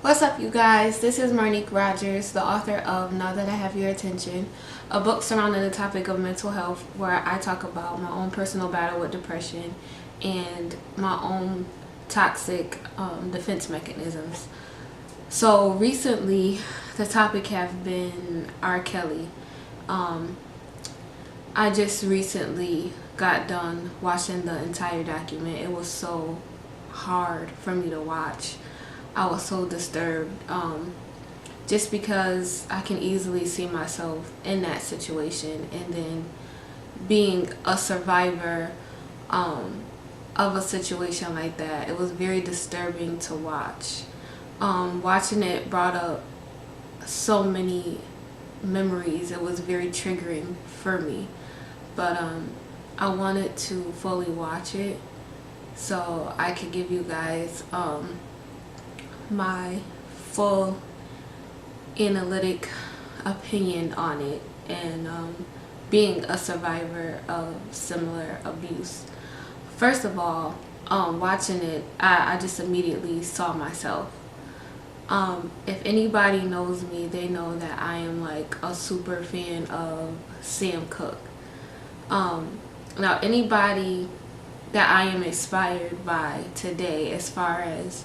What's up, you guys? This is Marnique Rogers, the author of Now That I Have Your Attention, a book surrounding the topic of mental health where I talk about my own personal battle with depression and my own toxic defense mechanisms. So recently, the topic have been R. Kelly. I just recently got done watching the entire document. It was so hard for me to watch. I was so disturbed, just because I can easily see myself in that situation, and then being a survivor of a situation like that, it was very disturbing to watch. Watching it brought up so many memories. It was very triggering for me, but I wanted to fully watch it so I could give you guys my full analytic opinion on it, and being a survivor of similar abuse. First of all, watching it, I just immediately saw myself. If anybody knows me, they know that I am like a super fan of Sam Cooke. Now, anybody that I am inspired by today as far as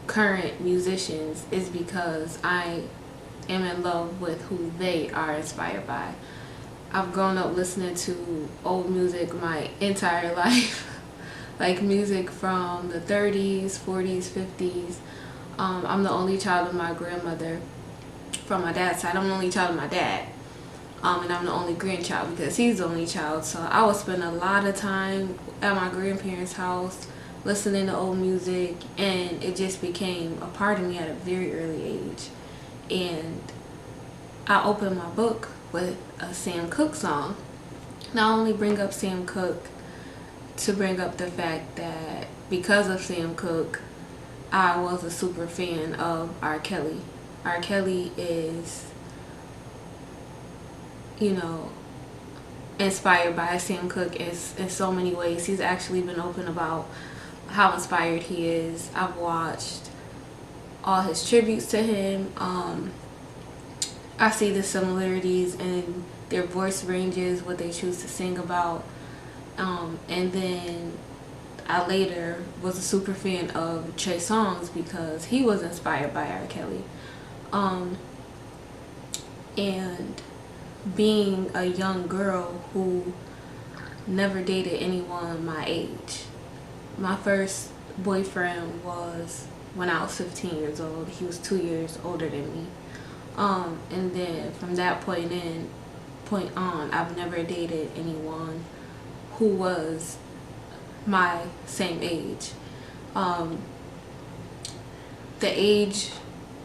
current musicians is because I am in love with who they are inspired by. I've grown up listening to old music my entire life, like music from the 30s, 40s, 50s. I'm the only child of my grandmother from my dad's side. I'm the only child of my dad. And I'm the only grandchild because he's the only child. So I would spend a lot of time at my grandparents' house listening to old music, and it just became a part of me at a very early age. And I opened my book with a Sam Cooke song. Not only bring up Sam Cooke to bring up the fact that because of Sam Cooke, I was a super fan of R. Kelly. R. Kelly is, inspired by Sam Cooke in so many ways. He's actually been open about how inspired he is. I've watched all his tributes to him. I see the similarities in their voice ranges, what they choose to sing about. And then I later was a super fan of Trey Songz because he was inspired by R. Kelly. And being a young girl who never dated anyone my age, my first boyfriend was when I was 15 years old. He was 2 years older than me. And then from that point on, I've never dated anyone who was my same age. The age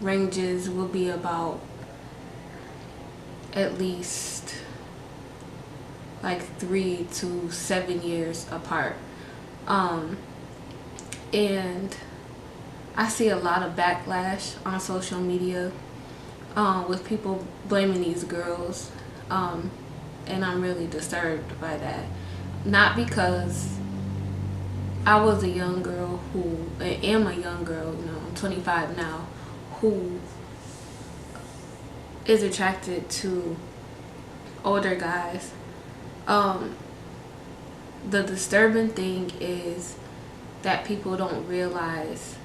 ranges will be about at least like 3 to 7 years apart. And I see a lot of backlash on social media with people blaming these girls, and I'm really disturbed by that. Not because I was a young girl I am a young girl, I'm 25 now, who is attracted to older guys. The disturbing thing is that people don't realize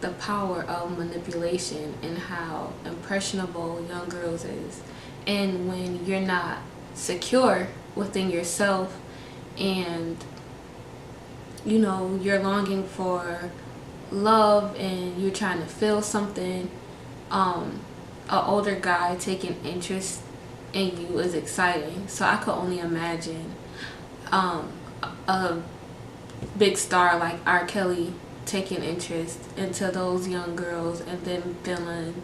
the power of manipulation and how impressionable young girls is. And when you're not secure within yourself, and you're longing for love and you're trying to feel something, an older guy taking interest in you is exciting. So I could only imagine a big star like R. Kelly taking interest into those young girls and then feeling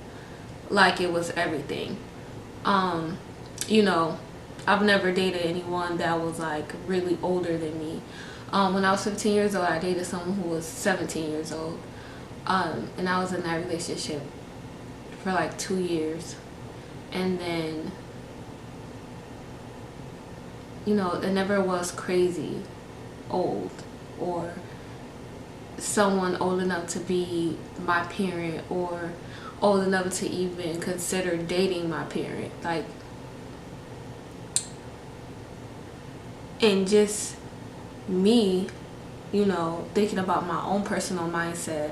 like it was everything. I've never dated anyone that was like really older than me. When I was 15 years old, I dated someone who was 17 years old. And I was in that relationship for like 2 years. And then, it never was crazy old or someone old enough to be my parent or old enough to even consider dating my parent. Like, and just me, thinking about my own personal mindset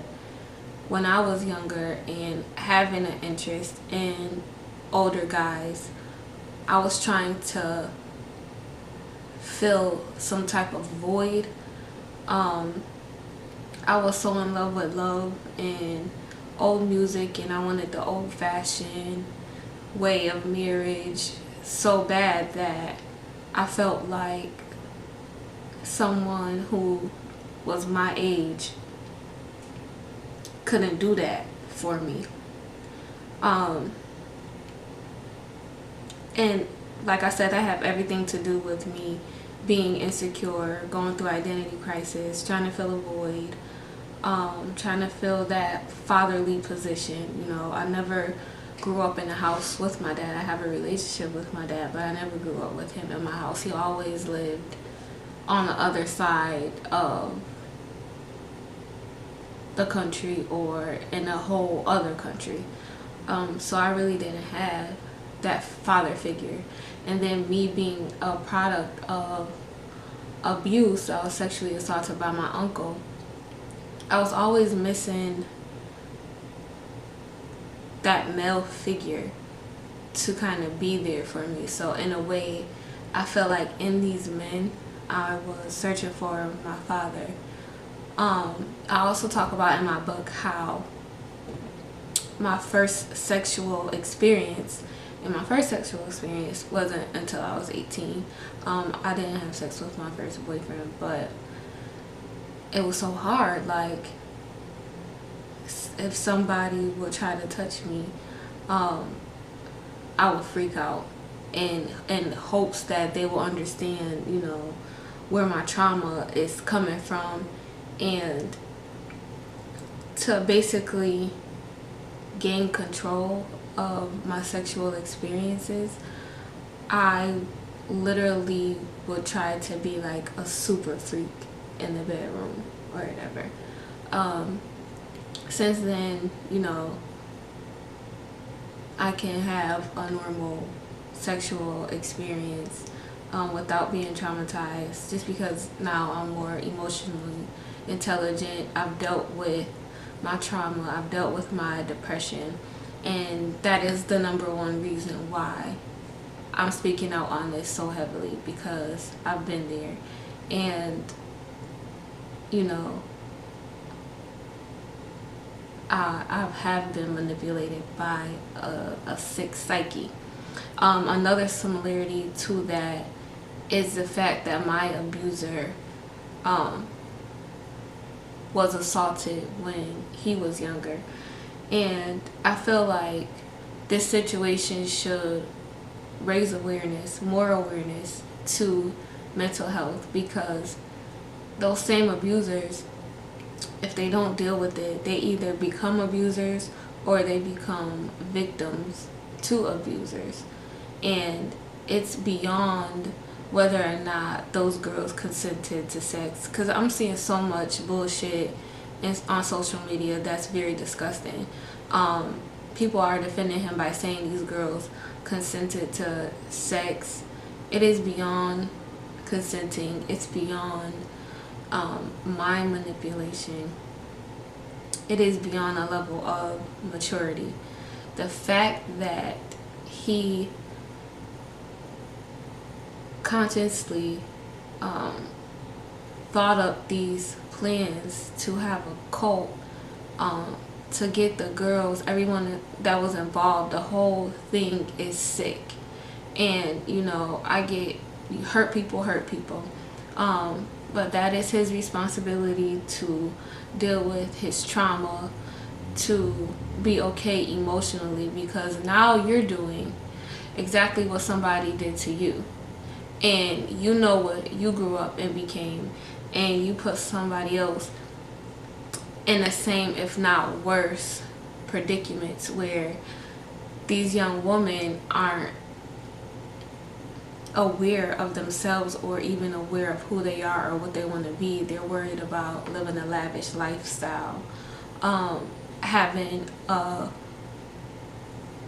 when I was younger and having an interest in older guys, I was trying to fill some type of void. I was so in love with love and old music, and I wanted the old fashioned way of marriage so bad that I felt like someone who was my age couldn't do that for me. And like I said, that have everything to do with me being insecure, going through identity crisis, trying to fill a void, trying to fill that fatherly position. I never grew up in a house with my dad. I have a relationship with my dad, but I never grew up with him in my house. He always lived on the other side of the country or in a whole other country. So I really didn't have that father figure. And then me being a product of abuse, I was sexually assaulted by my uncle. I was always missing that male figure to kind of be there for me. So in a way, I felt like in these men, I was searching for my father. I also talk about in my book how my first sexual experience wasn't until I was 18. I didn't have sex with my first boyfriend, but it was so hard. Like, if somebody would try to touch me, I would freak out in hopes that they will understand, where my trauma is coming from, and to basically gain control of my sexual experiences, I literally would try to be like a super freak in the bedroom or whatever. Since then, I can have a normal sexual experience without being traumatized, just because now I'm more emotionally intelligent. I've dealt with my trauma, I've dealt with my depression, and that is the number one reason why I'm speaking out on this so heavily, because I've been there. And I have been manipulated by a sick psyche. Another similarity to that is the fact that my abuser was assaulted when he was younger. And I feel like this situation should raise awareness, more awareness to mental health, because those same abusers, if they don't deal with it, they either become abusers or they become victims to abusers. And it's beyond whether or not those girls consented to sex, because I'm seeing so much bullshit on social media that's very disgusting. People are defending him by saying these girls consented to sex. It is beyond consenting. It's beyond mind manipulation. It is beyond a level of maturity. The fact that he consciously thought up these plans to have a cult, to get the girls, everyone that was involved, the whole thing is sick. And I get hurt people, but that is his responsibility to deal with his trauma, to be okay emotionally, because now you're doing exactly what somebody did to you, and you know what you grew up and became, and you put somebody else in the same, if not worse, predicaments, where these young women aren't aware of themselves or even aware of who they are or what they want to be. They're worried about living a lavish lifestyle, having a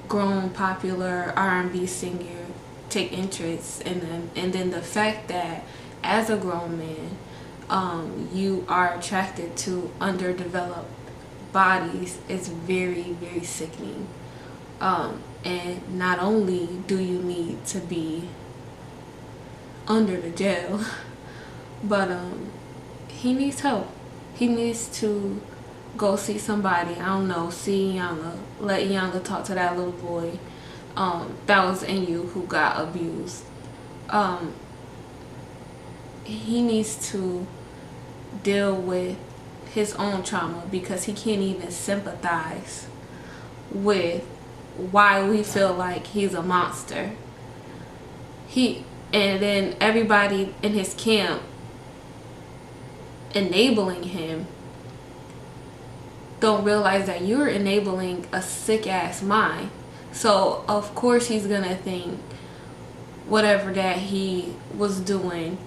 grown popular R&B singer take interest in them, and then the fact that as a grown man, you are attracted to underdeveloped bodies is very, very sickening. And not only do you need to be under the jail, but he needs help. He needs to go see somebody. I don't know, see Iyanla, let Iyanla talk to that little boy that was in you who got abused. He needs to deal with his own trauma, because he can't even sympathize with why we feel like he's a monster. And then everybody in his camp enabling him don't realize that you're enabling a sick ass mind. So of course he's gonna think whatever that he was doing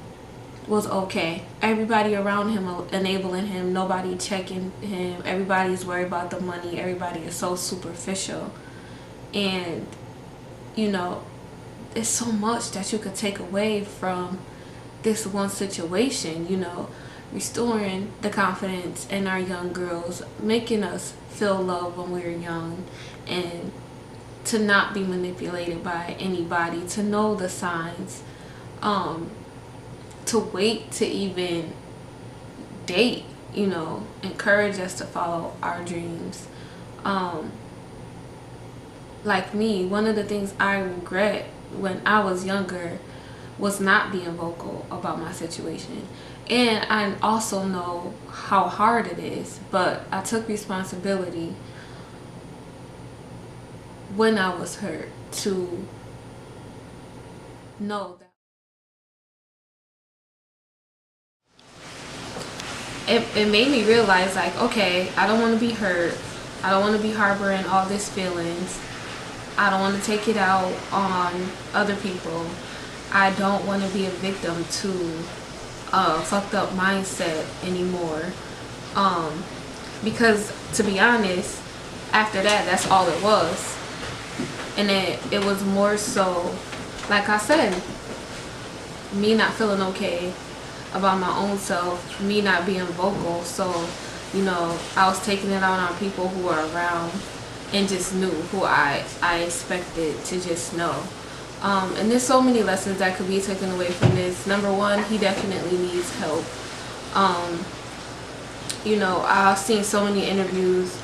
was okay. Everybody around him enabling him, nobody checking him, everybody's worried about the money, everybody is so superficial. And you know, there's so much that you could take away from this one situation, you know, restoring the confidence in our young girls, making us feel love when we're young, and to not be manipulated by anybody, to know the signs, to wait to even date, you know, encourage us to follow our dreams. Like me, one of the things I regret when I was younger was not being vocal about my situation. And I also know how hard it is, but I took responsibility when I was hurt to know that it made me realize, like, okay, I don't want to be hurt. I don't want to be harboring all these feelings. I don't want to take it out on other people. I don't want to be a victim to a fucked up mindset anymore. Because to be honest, after that, that's all it was. And it was more so, like I said, me not feeling okay about my own self, me not being vocal. So, you know, I was taking it out on people who were around and just knew, who I expected to just know. And there's so many lessons that could be taken away from this. Number one, he definitely needs help. You know, I've seen so many interviews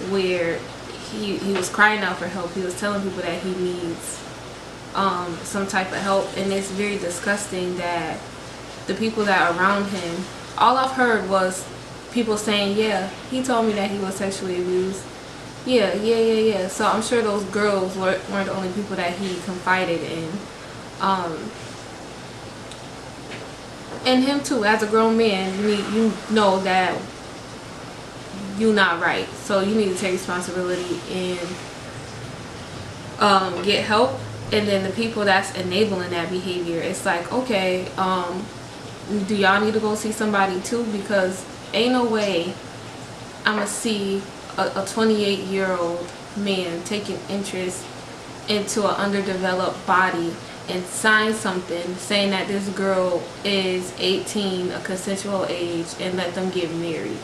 where he was crying out for help. He was telling people that he needs some type of help, and it's very disgusting that the people that are around him, all I've heard was people saying, yeah, he told me that he was sexually abused. Yeah. So I'm sure those girls weren't the only people that he confided in. And him too, as a grown man, you know that you're not right. So you need to take responsibility and get help. And then the people that's enabling that behavior, it's like, okay, do y'all need to go see somebody too? Because ain't no way I'm gonna see a 28-year-old man taking interest into an underdeveloped body and sign something saying that this girl is 18, a consensual age, and let them get married.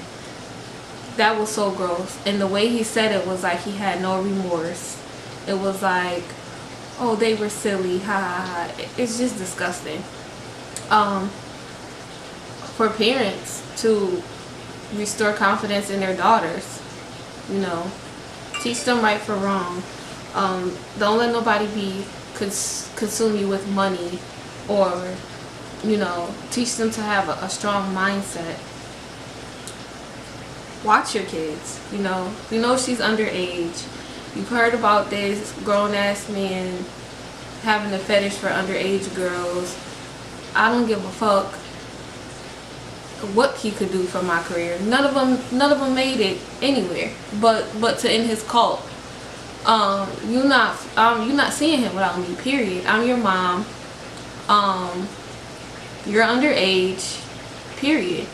That was so gross. And the way he said it was like he had no remorse. It was like, oh, they were silly, ha ha ha. It's just disgusting. For parents to restore confidence in their daughters, you know, teach them right for wrong. Don't let nobody consume you with money, or, you know, teach them to have a strong mindset. Watch your kids, you know. You know she's underage. You've heard about this grown-ass man having a fetish for underage girls. I don't give a fuck what he could do for my career. None of them made it anywhere but to in his cult. You're not seeing him without me, period. I'm your mom. You're underage, period.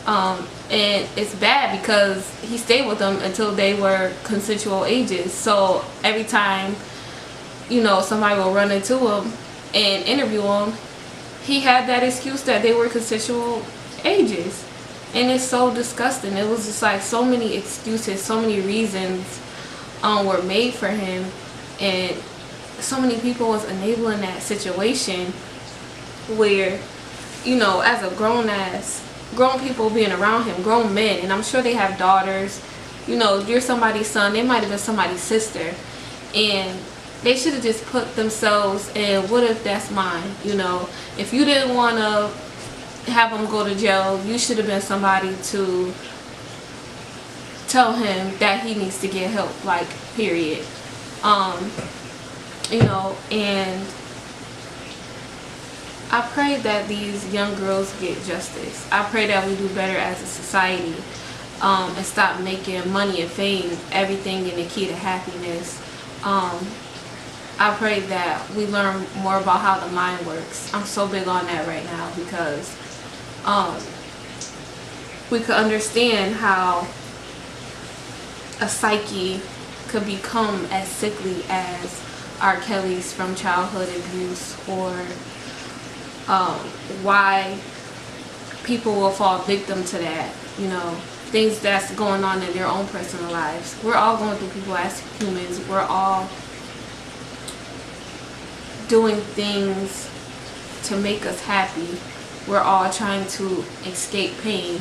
And it's bad because he stayed with them until they were consensual ages. So every time, you know, somebody will run into him and interview him, he had that excuse that they were consensual ages. And it's so disgusting. It was just like so many excuses, so many reasons were made for him, and so many people was enabling that situation where, you know, as a grown people being around him, grown men, and I'm sure they have daughters, you know, you're somebody's son, they might have been somebody's sister, and they should have just put themselves in, what if that's mine? You know, if you didn't want to have him go to jail, you should have been somebody to tell him that he needs to get help, like, period. You know, and I pray that these young girls get justice. I pray that we do better as a society, and stop making money and fame everything and the key to happiness. I pray that we learn more about how the mind works. I'm so big on that right now because we could understand how a psyche could become as sickly as R. Kelly's from childhood abuse, or why people will fall victim to that, you know, things that's going on in their own personal lives. We're all going through people as humans. We're all doing things to make us happy. We're all trying to escape pain.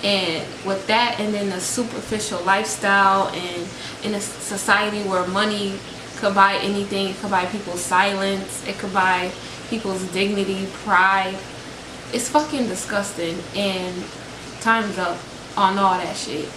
And with that, and then the superficial lifestyle, and in a society where money could buy anything, it could buy people's silence, it could buy people's dignity, pride. It's fucking disgusting, and time's up on all that shit.